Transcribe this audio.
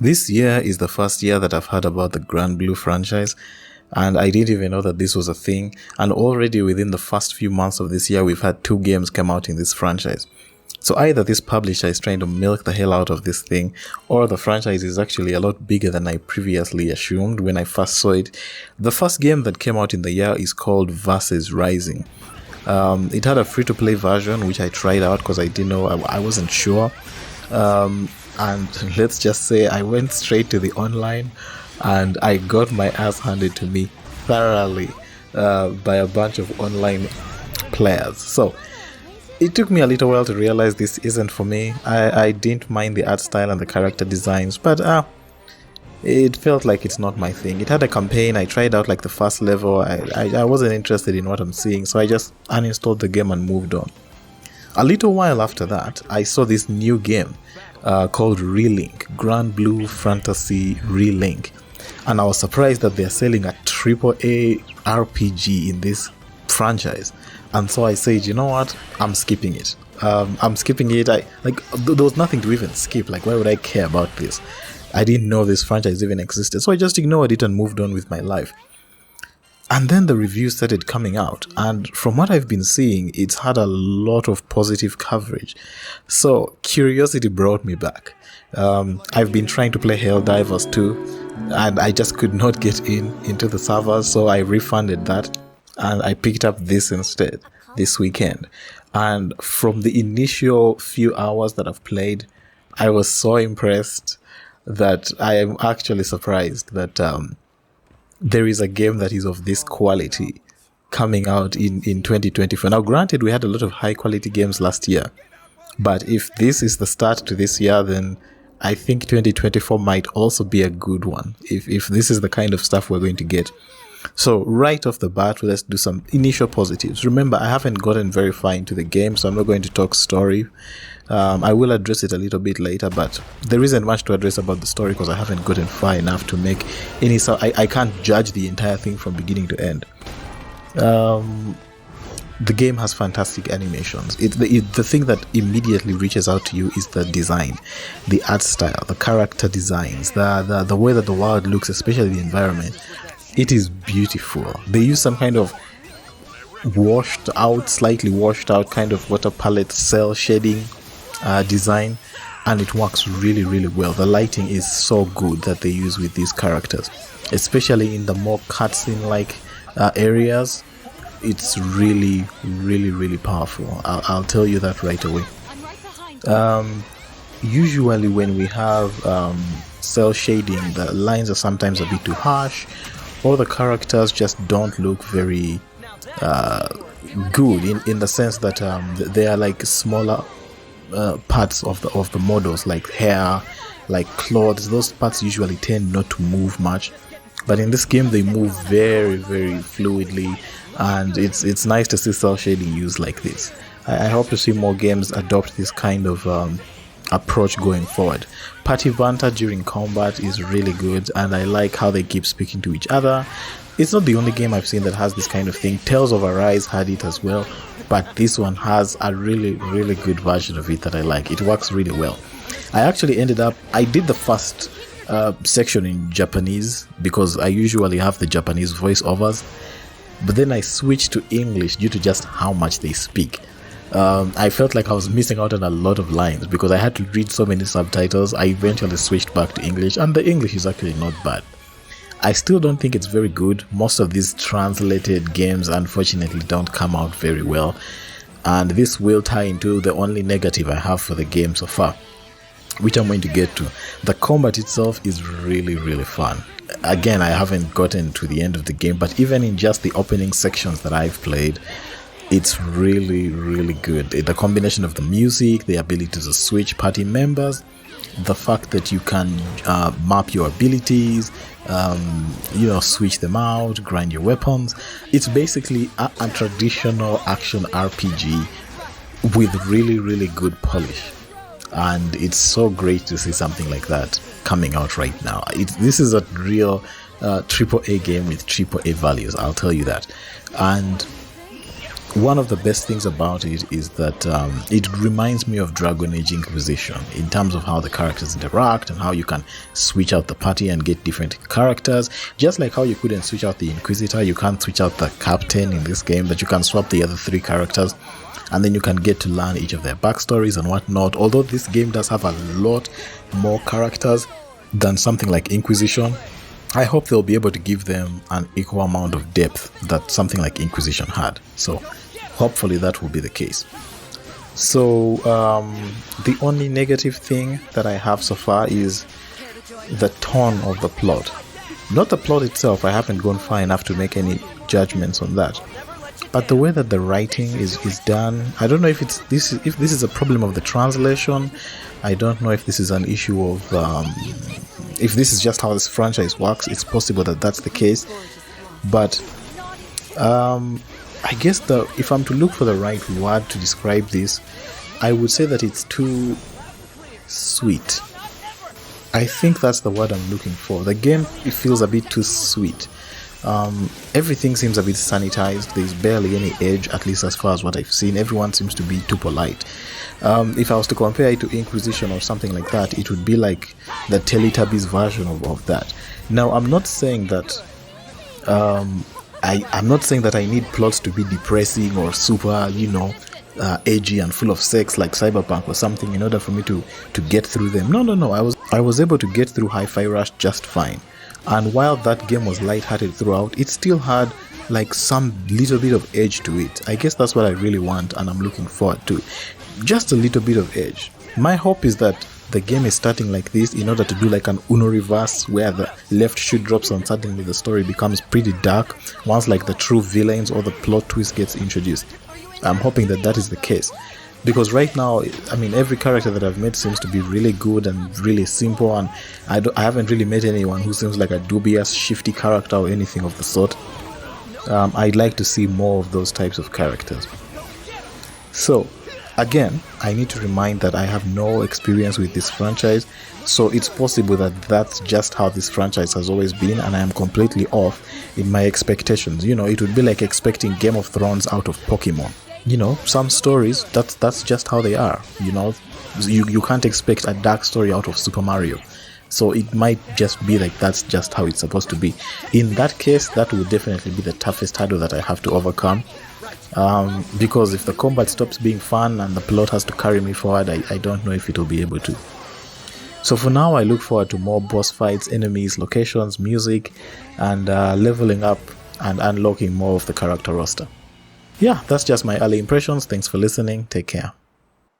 This year is the first year that I've heard about the Granblue franchise, and I didn't even know that this was a thing. And already within the first few months of this year, we've had 2 games come out in this franchise. So either this publisher is trying to milk the hell out of this thing, or the franchise is actually a lot bigger than I previously assumed when I first saw it. The first game that came out in the year is called Versus Rising. It had a free-to-play version, which I tried out because I didn't know, I wasn't sure. And let's just say I went straight to the online and I got my ass handed to me thoroughly by a bunch of online players. So it took me a little while to realize this isn't for me. I didn't mind the art style and the character designs, but it felt like it's not my thing. It had a campaign. I tried out like the first level. I wasn't interested in what I'm seeing, so I just uninstalled the game and moved on. A little while after that, I saw this new game called Relink, Granblue Fantasy Relink. And I was surprised that they're selling a AAA RPG in this franchise. And so I said, you know what? I'm skipping it. I'm skipping it. There was nothing to even skip. Like, why would I care about this? I didn't know this franchise even existed. So I just ignored it and moved on with my life. And then the reviews started coming out, and from what I've been seeing, it's had a lot of positive coverage. So curiosity brought me back. I've been trying to play Helldivers 2, and I just could not get into the servers, so I refunded that, and I picked up this instead this weekend. And from the initial few hours that I've played, I was so impressed that I am actually surprised that there is a game that is of this quality coming out in 2024. Now, granted, we had a lot of high quality games last year, but if this is the start to this year, then I think 2024 might also be a good one, if this is the kind of stuff we're going to get. So right off the bat, let's do some initial positives. Remember, I haven't gotten very far into the game, so I'm not going to talk story. I will address it a little bit later, but there isn't much to address about the story because I haven't gotten far enough to make any. So I can't judge the entire thing from beginning to end. The game has fantastic animations. The thing that immediately reaches out to you is the design, the art style, the character designs, the way that the world looks, especially the environment. It is beautiful. They use some kind of slightly washed out kind of water palette cell shading design, and it works really, really well. The lighting is so good that they use with these characters, especially in the more cutscene like areas. It's really, really, really powerful. I'll tell you that right away. Usually when we have cell shading, the lines are sometimes a bit too harsh, or the characters just don't look very good in the sense that they are like smaller parts of the models, like hair, like clothes. Those parts usually tend not to move much, but in this game they move very, very fluidly, and it's nice to see cell shading used like this. I hope to see more games adopt this kind of approach going forward. Party banter during combat is really good, and I like how they keep speaking to each other. It's not the only game I've seen that has this kind of thing. Tales of Arise had it as well, but this one has a really, really good version of it that I like. It works really well. I did the first section in Japanese because I usually have the Japanese voiceovers, but then I switched to English due to just how much they speak. I felt like I was missing out on a lot of lines because I had to read so many subtitles. I eventually switched back to English, and the English is actually not bad. I still don't think it's very good. Most of these translated games unfortunately don't come out very well, and this will tie into the only negative I have for the game so far, which I'm going to get to. The combat itself is really, really fun. Again, I haven't gotten to the end of the game, but even in just the opening sections that I've played, it's really, really good. The combination of the music, the ability to switch party members, the fact that you can map your abilities, switch them out, grind your weapons. It's basically a traditional action RPG with really, really good polish. And it's so great to see something like that coming out right now. This is a real AAA game with AAA values, I'll tell you that. And one of the best things about it is that it reminds me of Dragon Age Inquisition in terms of how the characters interact and how you can switch out the party and get different characters. Just like how you couldn't switch out the Inquisitor, you can't switch out the Captain in this game, but you can swap the other 3 characters, and then you can get to learn each of their backstories and whatnot. Although this game does have a lot more characters than something like Inquisition, I hope they'll be able to give them an equal amount of depth that something like Inquisition had. So hopefully that will be the case. So the only negative thing that I have so far is the tone of the plot. Not the plot itself, I haven't gone far enough to make any judgments on that. But the way that the writing is done, I don't know if this is a problem of the translation. I don't know if this is an issue of if this is just how this franchise works. It's possible that that's the case, but I guess if I'm to look for the right word to describe this, I would say that it's too sweet. I think that's the word I'm looking for. The game, it feels a bit too sweet. Everything seems a bit sanitized. There's barely any edge, at least as far as what I've seen. Everyone seems to be too polite. If I was to compare it to Inquisition or something like that, it would be like the Teletubbies version of that. Now, I'm not saying that I'm not saying that I need plots to be depressing or super, edgy and full of sex like Cyberpunk or something in order for me to get through them. No. I was able to get through Hi-Fi Rush just fine. And while that game was lighthearted throughout, it still had like some little bit of edge to it. I guess that's what I really want and I'm looking forward to. Just a little bit of edge. My hope is that the game is starting like this in order to do like an Uno reverse where the left shoe drops and suddenly the story becomes pretty dark once like the true villains or the plot twist gets introduced. I'm hoping that that is the case. Because right now, I mean, every character that I've met seems to be really good and really simple, and I haven't really met anyone who seems like a dubious, shifty character or anything of the sort. I'd like to see more of those types of characters. So, again, I need to remind that I have no experience with this franchise, so it's possible that that's just how this franchise has always been, and I am completely off in my expectations. It would be like expecting Game of Thrones out of Pokemon. Some stories, that's just how they are. You can't expect a dark story out of Super Mario. So it might just be like that's just how it's supposed to be. In that case, that will definitely be the toughest hurdle that I have to overcome. Because if the combat stops being fun and the plot has to carry me forward, I don't know if it will be able to. So for now, I look forward to more boss fights, enemies, locations, music, and leveling up and unlocking more of the character roster. Yeah, that's just my early impressions. Thanks for listening. Take care.